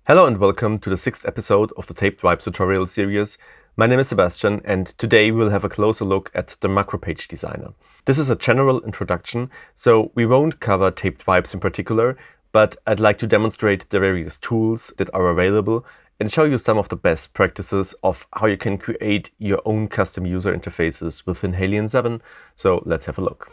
Hello and welcome to the 6th episode of the Taped Wipes tutorial series. My name is Sebastian and today we'll have a closer look at the macro page designer. This is a general introduction, so we won't cover taped wipes in particular, but I'd like to demonstrate the various tools that are available and show you some of the best practices of how you can create your own custom user interfaces within HALion 7. So let's have a look.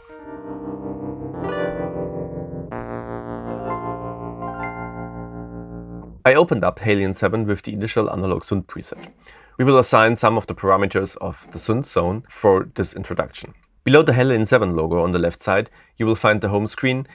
I opened up HALion 7 with the initial analog Sund preset. We will assign some of the parameters of the Sund zone for this introduction. Below the HALion 7 logo on the left side, you will find the home screen,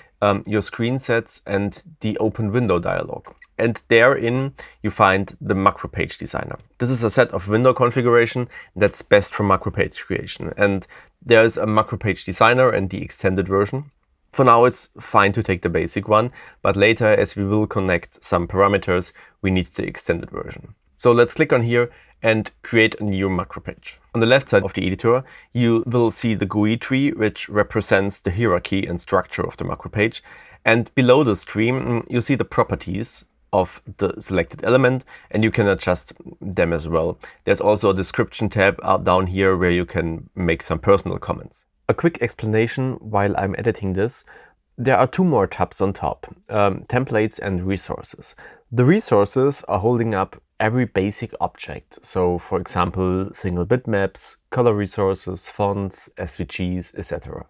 your screen sets and the open window dialog. And therein you find the macro page designer. This is a set of window configuration that's best for macro page creation. And there's a macro page designer and the extended version. For now, it's fine to take the basic one, but later, as we will connect some parameters, we need the extended version. So let's click on here and create a new macro page. On the left side of the editor, you will see the GUI tree, which represents the hierarchy and structure of the macro page. And below the stream, you see the properties of the selected element, and you can adjust them as well. There's also a description tab out down here where you can make some personal comments. A quick explanation while I'm editing this. There are two more tabs on top, templates and resources. The resources are holding up every basic object. So for example, single bitmaps, color resources, fonts, SVGs, etc.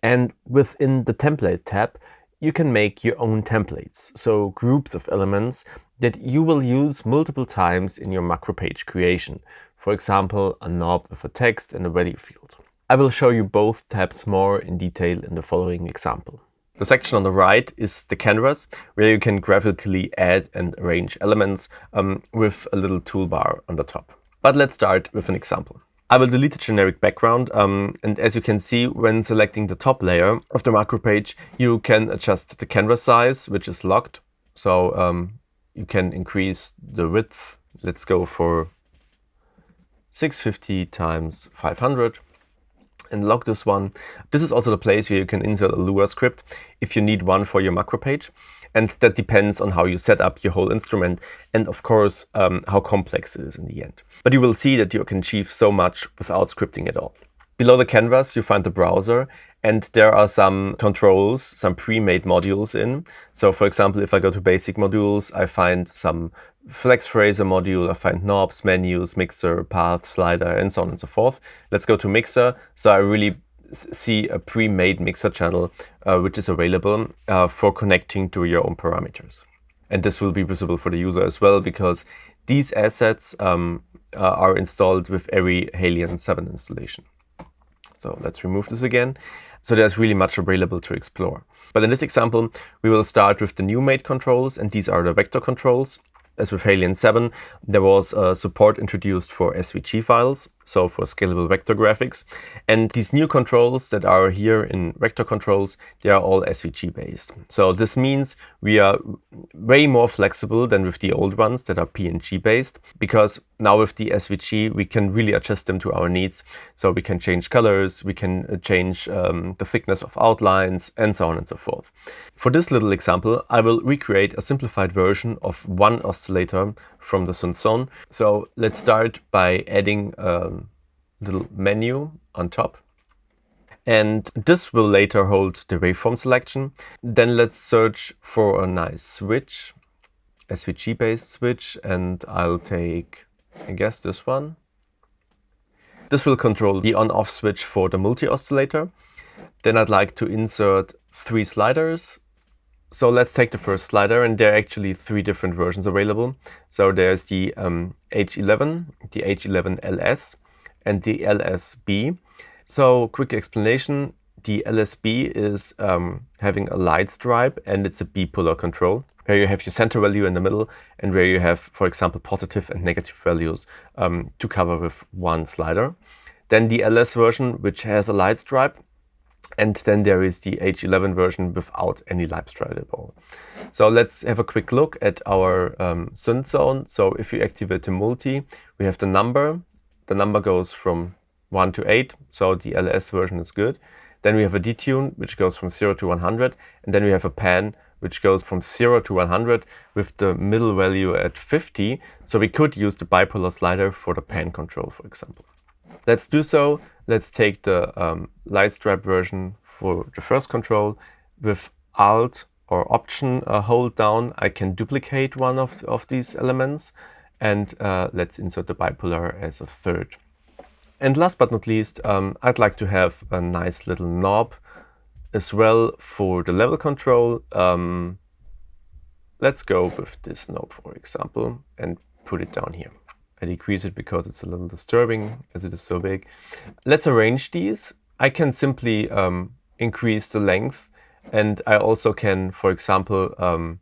And within the template tab, you can make your own templates. So groups of elements that you will use multiple times in your macro page creation. For example, a knob with a text and a value field. I will show you both tabs more in detail in the following example. The section on the right is the canvas, where you can graphically add and arrange elements with a little toolbar on the top. But let's start with an example. I will delete the generic background, and as you can see, when selecting the top layer of the macro page, you can adjust the canvas size, which is locked. So you can increase the width. Let's go for 650 times 500. And lock this one. This is also the place where you can insert a Lua script if you need one for your macro page. And that depends on how you set up your whole instrument and of course how complex it is in the end. But you will see that you can achieve so much without scripting at all. Below the canvas you find the browser and there are some controls, some pre-made modules in. So for example, if I go to basic modules, I find some flex phraser module, I find knobs, menus, mixer, path, slider, and so on and so forth. Let's go to mixer. So I really see a pre-made mixer channel, which is available for connecting to your own parameters. And this will be visible for the user as well, because these assets are installed with every HALion 7 installation. So let's remove this again. So there's really much available to explore. But in this example, we will start with the new made controls, and these are the vector controls. As with HALion 7, there was support introduced for SVG files, so for scalable vector graphics. And these new controls that are here in vector controls, they are all SVG based. So this means we are way more flexible than with the old ones that are PNG based, because now with the SVG, we can really adjust them to our needs. So we can change colors, we can change the thickness of outlines, and so on and so forth. For this little example, I will recreate a simplified version of one oscillator from the Sund zone. So let's start by adding a little menu on top. And this will later hold the waveform selection. Then let's search for a nice switch, SVG-based switch, and I'll take, I guess, this one. This will control the on-off switch for the multi-oscillator. Then I'd like to insert 3 sliders. So let's take the first slider, and there are actually 3 different versions available. So there's the H11, the H11LS, and the LSB. So quick explanation, the LSB is having a light stripe, and it's a bipolar control, where you have your center value in the middle, and where you have, for example, positive and negative values to cover with one slider. Then the LS version, which has a light stripe. And then there is the H11 version without any light stripe at all. So let's have a quick look at our Sund zone. So if you activate the multi, we have the number. The number goes from 1 to 8, so the LS version is good. Then we have a detune, which goes from 0 to 100. And then we have a pan, which goes from 0 to 100 with the middle value at 50. So we could use the bipolar slider for the pan control, for example. Let's do so. Let's take the light stripe version for the first control. With Alt or Option hold down, I can duplicate one of these elements, and let's insert the bipolar as a third. And last but not least, I'd like to have a nice little knob as well for the level control. Let's go with this knob, for example, and put it down here. I decrease it because it's a little disturbing as it is so big. Let's arrange these. I can simply increase the length, and I also can, for example,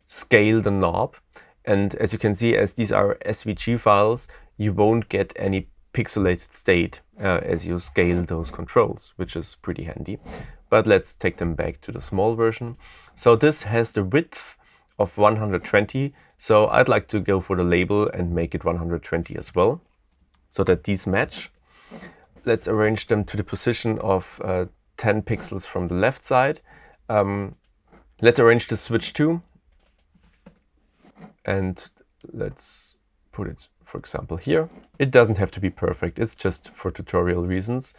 scale the knob. And as you can see, as these are SVG files, you won't get any pixelated state as you scale those controls, which is pretty handy. But let's take them back to the small version. So this has the width of 120. So I'd like to go for the label and make it 120 as well, so that these match. Let's arrange them to the position of 10 pixels from the left side. Let's arrange the switch too. And let's put it, for example, here. It doesn't have to be perfect. It's just for tutorial reasons.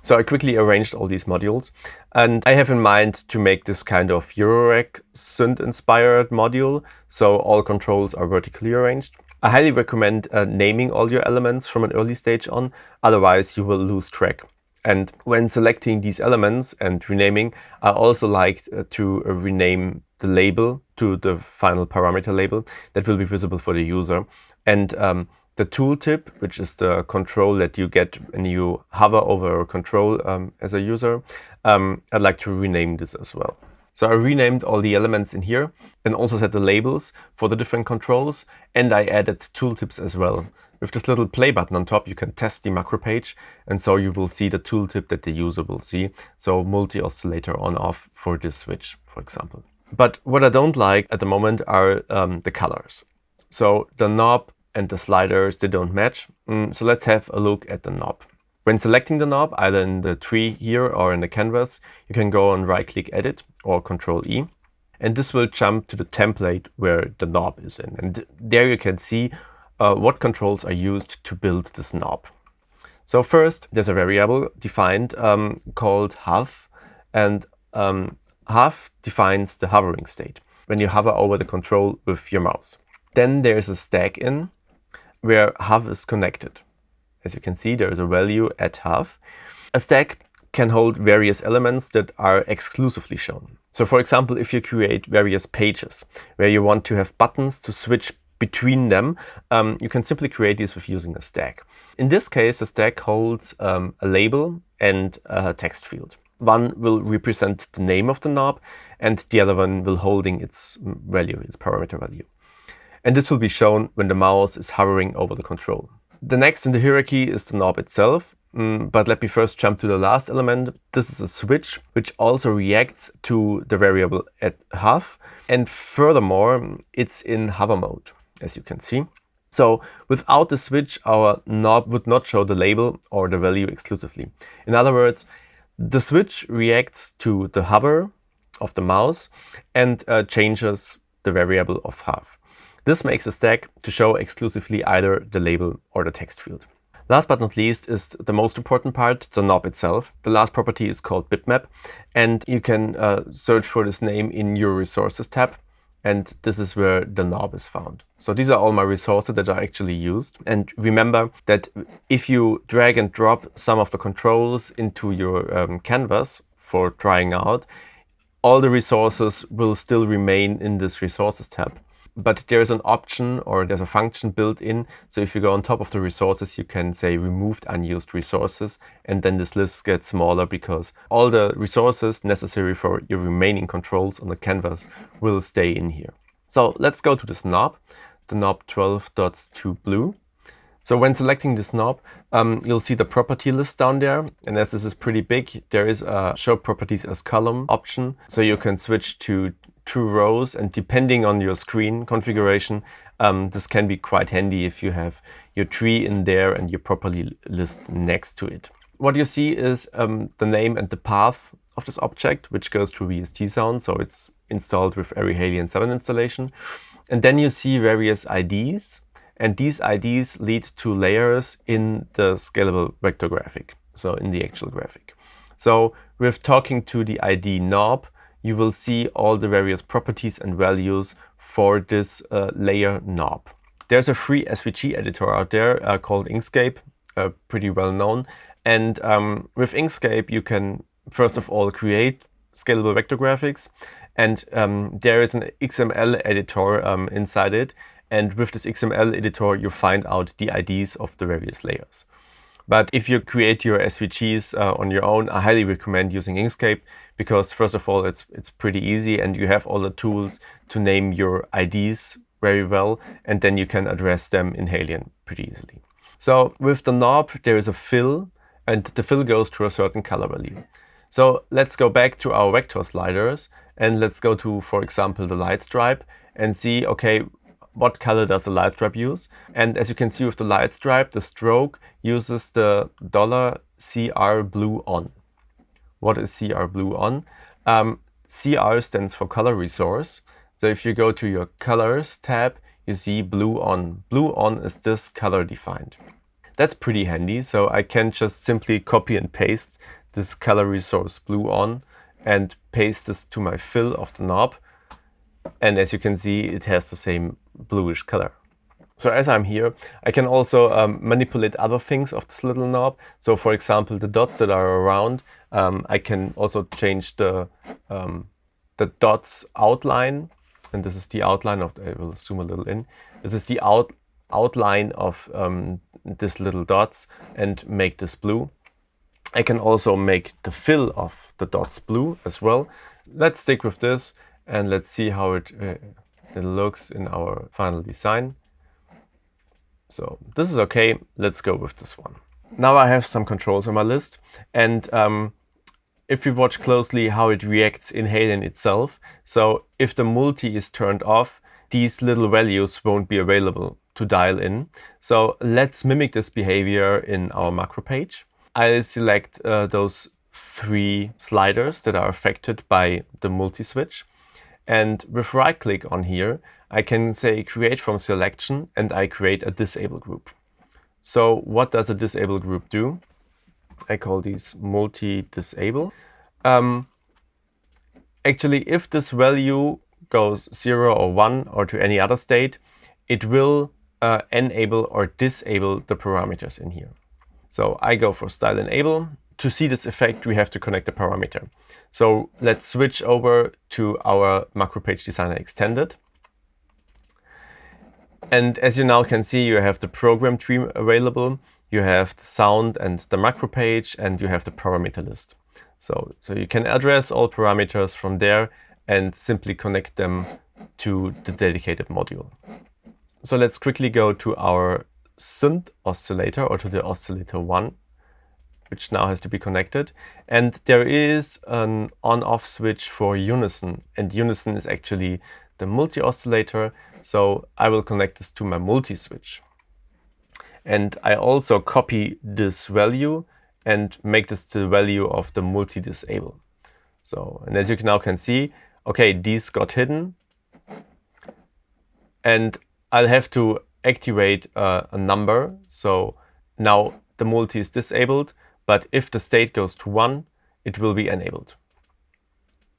So I quickly arranged all these modules, and I have in mind to make this kind of Eurorack synth-inspired module, so all controls are vertically arranged. I highly recommend naming all your elements from an early stage on, otherwise you will lose track. And when selecting these elements and renaming, I also like to rename the label to the final parameter label that will be visible for the user. And the tooltip, which is the control that you get when you hover over a control as a user, I'd like to rename this as well. So I renamed all the elements in here and also set the labels for the different controls, and I added tooltips as well. With this little play button on top, you can test the macro page, and so you will see the tooltip that the user will see. So multi-oscillator on-off for this switch, for example. But what I don't like at the moment are the colors. So the knob and the sliders, they don't match. So let's have a look at the knob. When selecting the knob, either in the tree here or in the canvas, you can go and right-click Edit or Control-E. And this will jump to the template where the knob is in. And there you can see what controls are used to build this knob. So first, there's a variable defined called hover. And hover defines the hovering state when you hover over the control with your mouse. Then there's a stack in where hover is connected. As you can see, there is a value at hover. A stack can hold various elements that are exclusively shown. So for example, if you create various pages where you want to have buttons to switch between them, you can simply create these with using a stack. In this case, the stack holds a label and a text field. One will represent the name of the knob, and the other one will holding its value, its parameter value. And this will be shown when the mouse is hovering over the control. The next in the hierarchy is the knob itself, but let me first jump to the last element. This is a switch, which also reacts to the variable at hover, and furthermore, it's in hover mode, as you can see. So without the switch, our knob would not show the label or the value exclusively. In other words, the switch reacts to the hover of the mouse and changes the variable of hover. This makes a stack to show exclusively either the label or the text field. Last but not least is the most important part, the knob itself. The last property is called bitmap, and you can search for this name in your resources tab, and this is where the knob is found. So these are all my resources that are actually used. And remember that if you drag and drop some of the controls into your canvas for trying out, all the resources will still remain in this resources tab. But there's an option or there's a function built in. So if you go on top of the resources, you can say removed unused resources, and then this list gets smaller because all the resources necessary for your remaining controls on the canvas will stay in here. So let's go to this knob, the knob 12.2 blue. So when selecting this knob, you'll see the property list down there. And as this is pretty big, there is a show properties as column option. So you can switch to 2 rows, and depending on your screen configuration, this can be quite handy if you have your tree in there and your property list next to it. What you see is the name and the path of this object, which goes through VST sound, so it's installed with every HALion 7 installation. And then you see various IDs, and these IDs lead to layers in the scalable vector graphic, so in the actual graphic. So with talking to the ID knob, you will see all the various properties and values for this layer knob. There's a free SVG editor out there called Inkscape, pretty well known. And with Inkscape, you can first of all create scalable vector graphics. And there is an XML editor inside it. And with this XML editor, you find out the IDs of the various layers. But if you create your SVGs on your own, I highly recommend using Inkscape because first of all, it's pretty easy and you have all the tools to name your IDs very well, and then you can address them in HALion pretty easily. So with the knob, there is a fill, and the fill goes to a certain color value. So let's go back to our vector sliders and let's go to, for example, the light stripe and see, okay, what color does the light stripe use? And as you can see with the light stripe, the stroke uses the $CR blue on. What is CR blue on? CR stands for color resource. So if you go to your colors tab, you see blue on. Blue on is this color defined. That's pretty handy. So I can just simply copy and paste this color resource blue on and paste this to my fill of the knob. And as you can see, it has the same bluish color. So as I'm here, I can also manipulate other things of this little knob. So for example, the dots that are around, I can also change the dots outline. And this is the outline of, I will zoom a little in. This is the outline of this little dots and make this blue. I can also make the fill of the dots blue as well. Let's stick with this and let's see how it looks in our final design. So this is okay. Let's go with this one. Now I have some controls on my list, and if we watch closely how it reacts in HALion itself, so if the multi is turned off, these little values won't be available to dial in. So let's mimic this behavior in our macro page. I'll select those 3 sliders that are affected by the multi-switch. And with right click on here, I can say create from selection and I create a disable group. So what does a disable group do? I call these multi-disable. Actually, if this value goes 0 or 1 or to any other state, it will enable or disable the parameters in here. So I go for style enable. To see this effect, we have to connect the parameter. So let's switch over to our macro page designer extended. And as you now can see, you have the program tree available, you have the sound and the macro page, and you have the parameter list. So you can address all parameters from there and simply connect them to the dedicated module. So let's quickly go to our synth oscillator, or to the oscillator 1, which now has to be connected. And there is an on-off switch for unison, and unison is actually the multi-oscillator. So I will connect this to my multi-switch. And I also copy this value and make this the value of the multi-disable. So, and as you now can see, okay, these got hidden. And I'll have to activate a number. So now the multi is disabled, but if the state goes to 1, it will be enabled.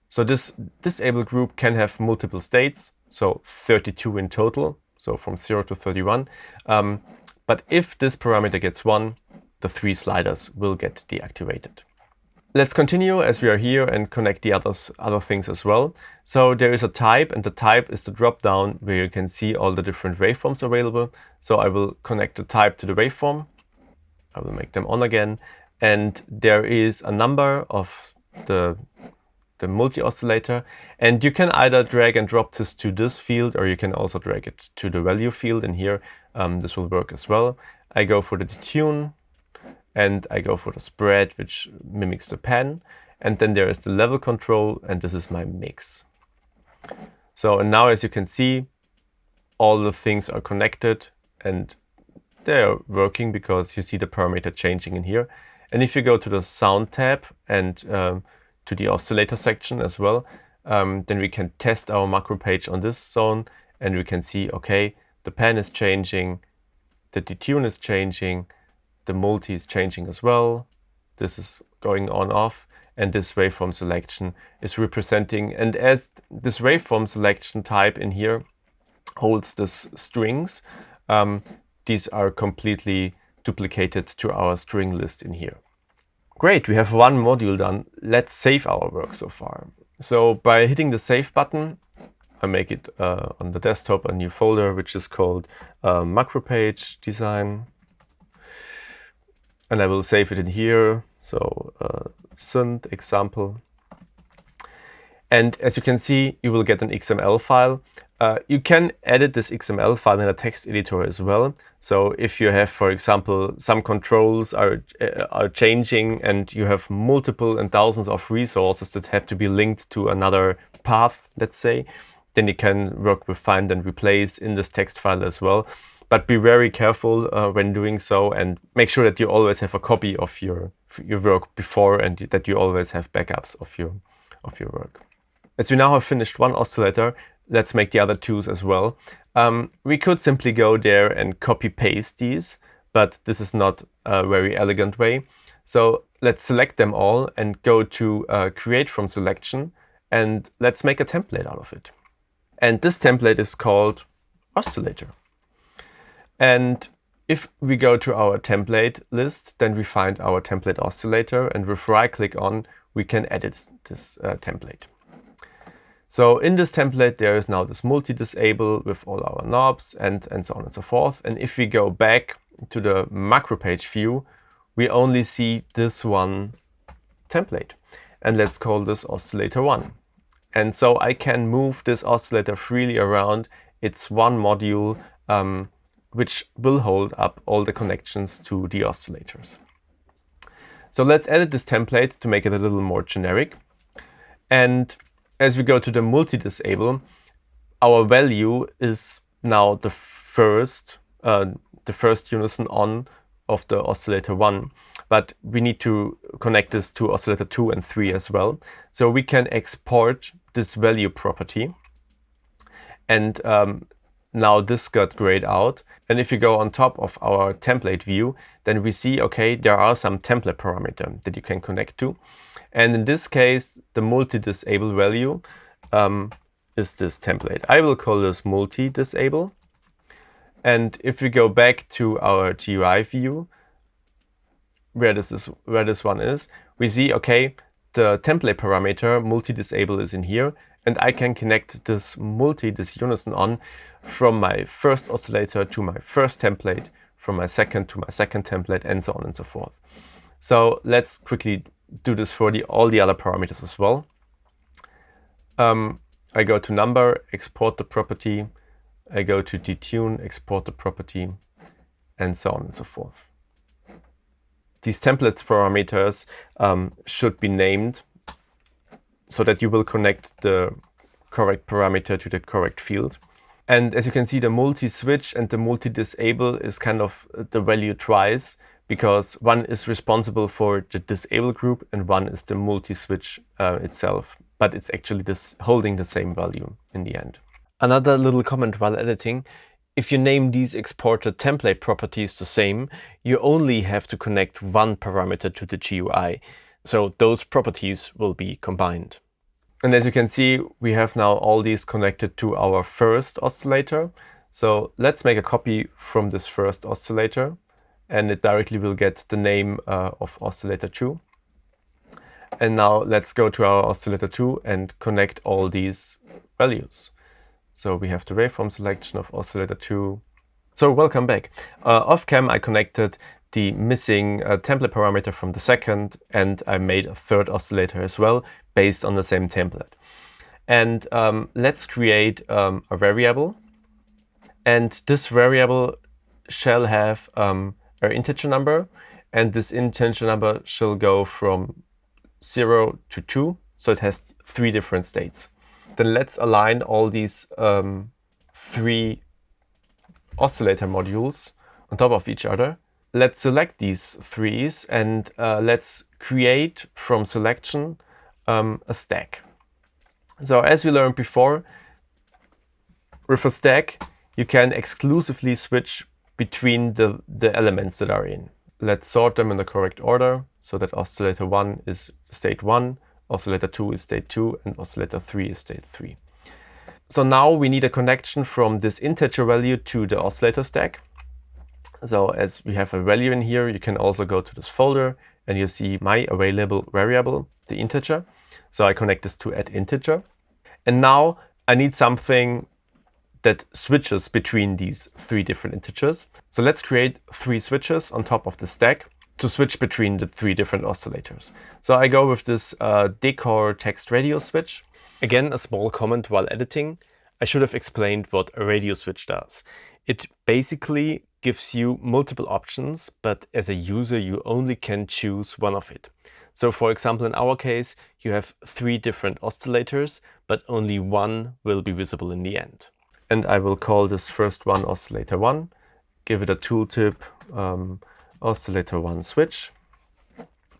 So this disable group can have multiple states, so 32 in total, so from 0 to 31. But if this parameter gets 1, the 3 sliders will get deactivated. Let's continue as we are here and connect the other things as well. So there is a type, and the type is the drop down where you can see all the different waveforms available. So I will connect the type to the waveform. I will make them on again. And there is a number of the multi-oscillator, and you can either drag and drop this to this field, or you can also drag it to the value field in here. This will work as well. I go for the detune, and I go for the spread, which mimics the pan. And then there is the level control, and this is my mix. So, and now as you can see, all the things are connected and they are working because you see the parameter changing in here. And if you go to the sound tab and to the oscillator section as well. Then we can test our macro page on this zone, and we can see, okay, the pan is changing, the detune is changing, the multi is changing as well. This is going on off, and this waveform selection is representing. And as this waveform selection type in here holds this strings, these are completely duplicated to our string list in here. Great, we have one module done. Let's save our work so far. So by hitting the save button, I make it on the desktop a new folder, which is called macro page design. And I will save it in here. So synth example. And as you can see, you will get an XML file. You can edit this XML file in a text editor as well. So if you have, for example, some controls are changing and you have multiple and thousands of resources that have to be linked to another path, let's say, then you can work with find and replace in this text file as well. But be very careful when doing so, and make sure that you always have a copy of your work before, and that you always have backups of your work. As we now have finished one oscillator, let's make the other twos as well. We could simply go there and copy paste these, but this is not a very elegant way. So let's select them all and go to create from selection, and let's make a template out of it. And this template is called oscillator. And if we go to our template list, then we find our template oscillator, and with right click on, we can edit this template. So in this template, there is now this multi-disable with all our knobs and so on and so forth. And if we go back to the macro page view, we only see this one template. And let's call this oscillator 1. And so I can move this oscillator freely around. It's one module which will hold up all the connections to the oscillators. So let's edit this template to make it a little more generic. And as we go to the multi-disable, our value is now the first unison on of the oscillator 1, but we need to connect this to oscillator 2 and 3 as well. So we can export this value property, and now this got grayed out. And if you go on top of our template view, then we see, okay, there are some template parameters that you can connect to. And in this case, the multi-disable value is this template. I will call this multi-disable. And if we go back to our GUI view, where this one is, we see, okay, the template parameter multi-disable is in here, and I can connect this unison on from my first oscillator to my first template, from my second to my second template, and so on and so forth. So let's quickly do this for all the other parameters as well. I go to number, export the property. I go to detune, export the property, and so on and so forth. These templates parameters should be named so that you will connect the correct parameter to the correct field. And as you can see, the multi-switch and the multi-disable is kind of the value twice, because one is responsible for the disable group and one is the multi-switch itself. But it's actually holding the same value in the end. Another little comment while editing: if you name these exported template properties the same, you only have to connect one parameter to the GUI. So those properties will be combined. And as you can see, we have now all these connected to our first oscillator. So let's make a copy from this first oscillator, and it directly will get the name of oscillator 2. And now let's go to our oscillator 2 and connect all these values. So we have the waveform selection of oscillator 2. So welcome back. Off cam, I connected the missing template parameter from the second, and I made a third oscillator as well based on the same template. And let's create a variable. And this variable shall have an integer number, and this integer number shall go from 0 to 2, so it has 3 different states. Then let's align all these 3 oscillator modules on top of each other. Let's select these 3s, and let's create from selection a stack. So as we learned before, with a stack, you can exclusively switch between the elements that are in. Let's sort them in the correct order so that oscillator 1 is state 1, oscillator 2 is state 2, and oscillator 3 is state 3. So now we need a connection from this integer value to the oscillator stack. So as we have a value in here, you can also go to this folder and you see my available variable, the integer. So I connect this to add integer. And now I need something that switches between these three different integers. So let's create three switches on top of the stack to switch between the three different oscillators. So I go with this decor text radio switch. Again, a small comment while editing. I should have explained what a radio switch does. It basically gives you multiple options, but as a user, you only can choose one of it. So for example, in our case, you have three different oscillators, but only one will be visible in the end. And I will call this first one oscillator 1, give it a tooltip oscillator 1 switch.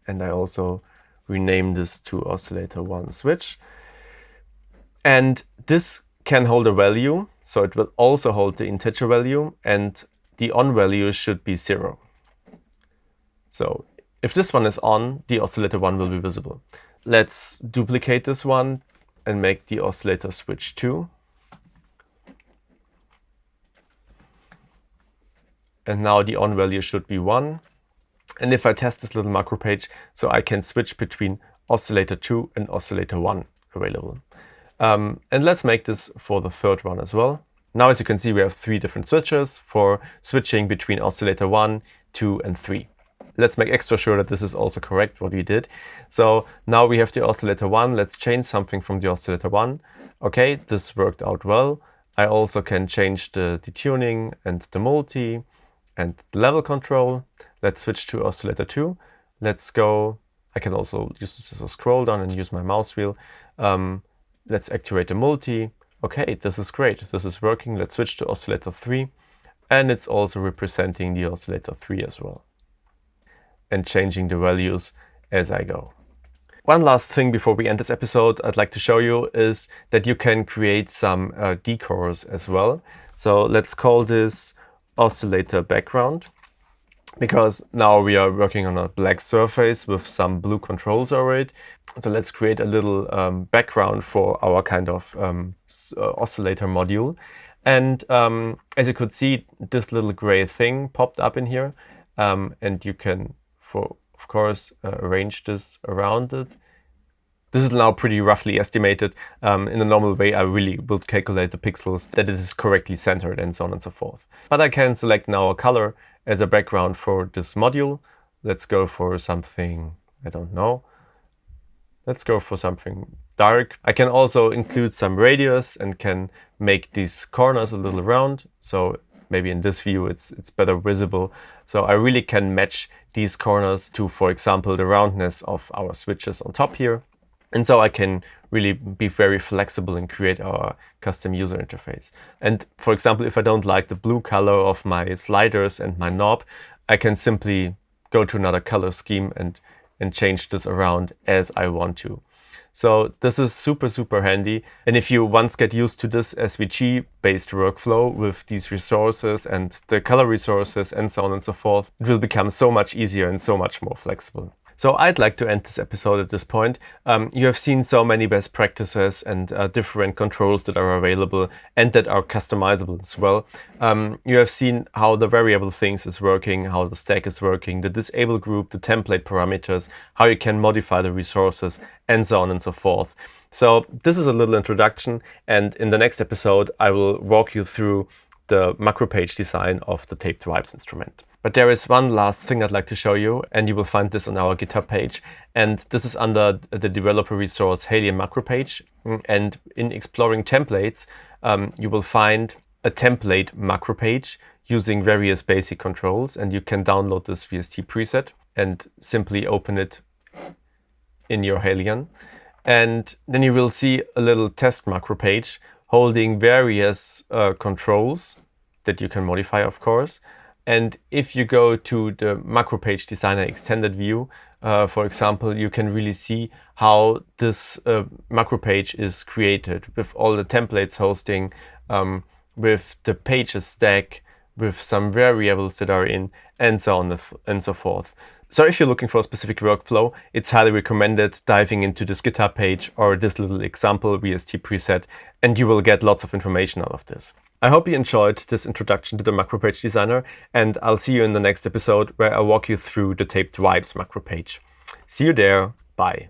And I also rename this to oscillator 1 switch. And this can hold a value, so it will also hold the integer value, and the on value should be 0. So if this one is on, the oscillator 1 will be visible. Let's duplicate this one and make the oscillator switch 2. And now the on value should be 1. And if I test this little macro page, so I can switch between oscillator 2 and oscillator 1 available. And let's make this for the third one as well. Now, as you can see, we have three different switches for switching between oscillator 1, 2, and 3. Let's make extra sure that this is also correct, what we did. So now we have the oscillator 1. Let's change something from the oscillator 1. Okay, this worked out well. I also can change the detuning and the multi and the level control. Let's switch to oscillator 2. Let's go. I can also use this as a scroll down and use my mouse wheel. Let's activate the multi. Okay, this is great. This is working. Let's switch to oscillator 3. And it's also representing the oscillator 3 as well. And changing the values as I go. One last thing before we end this episode I'd like to show you is that you can create some decors as well. So let's call this oscillator background, because now we are working on a black surface with some blue controls over it. So let's create a little background for our kind of oscillator module. And as you could see, this little gray thing popped up in here. And you can, of course, arrange this around it. This is now pretty roughly estimated. In a normal way, I really would calculate the pixels that it is correctly centered and so on and so forth. But I can select now a color as a background for this module. Let's go for something, I don't know. Let's go for something dark. I can also include some radius and can make these corners a little round. So maybe in this view, it's better visible. So I really can match these corners to, for example, the roundness of our switches on top here. And so I can really be very flexible and create our custom user interface. And for example, if I don't like the blue color of my sliders and my knob, I can simply go to another color scheme and change this around as I want to. So this is super, super handy. And if you once get used to this SVG-based workflow with these resources and the color resources and so on and so forth, it will become so much easier and so much more flexible. So I'd like to end this episode at this point. You have seen so many best practices and different controls that are available and that are customizable as well. You have seen how the variable things is working, how the stack is working, the disable group, the template parameters, how you can modify the resources, and so on and so forth. So this is a little introduction, and in the next episode, I will walk you through the macro page design of the taped wipes instrument. But there is one last thing I'd like to show you, and you will find this on our GitHub page. And this is under the developer resource HALion macro page. And in exploring templates, you will find a template macro page using various basic controls. And you can download this VST preset and simply open it in your HALion. And then you will see a little test macro page holding various controls that you can modify, of course. And if you go to the macro page designer extended view, for example, you can really see how this macro page is created with all the templates hosting, with the pages stack, with some variables that are in, and so on and so forth. So if you're looking for a specific workflow, it's highly recommended diving into this GitHub page or this little example VST preset, and you will get lots of information out of this. I hope you enjoyed this introduction to the macro page designer, and I'll see you in the next episode where I walk you through the taped vibes macro page. See you there. Bye.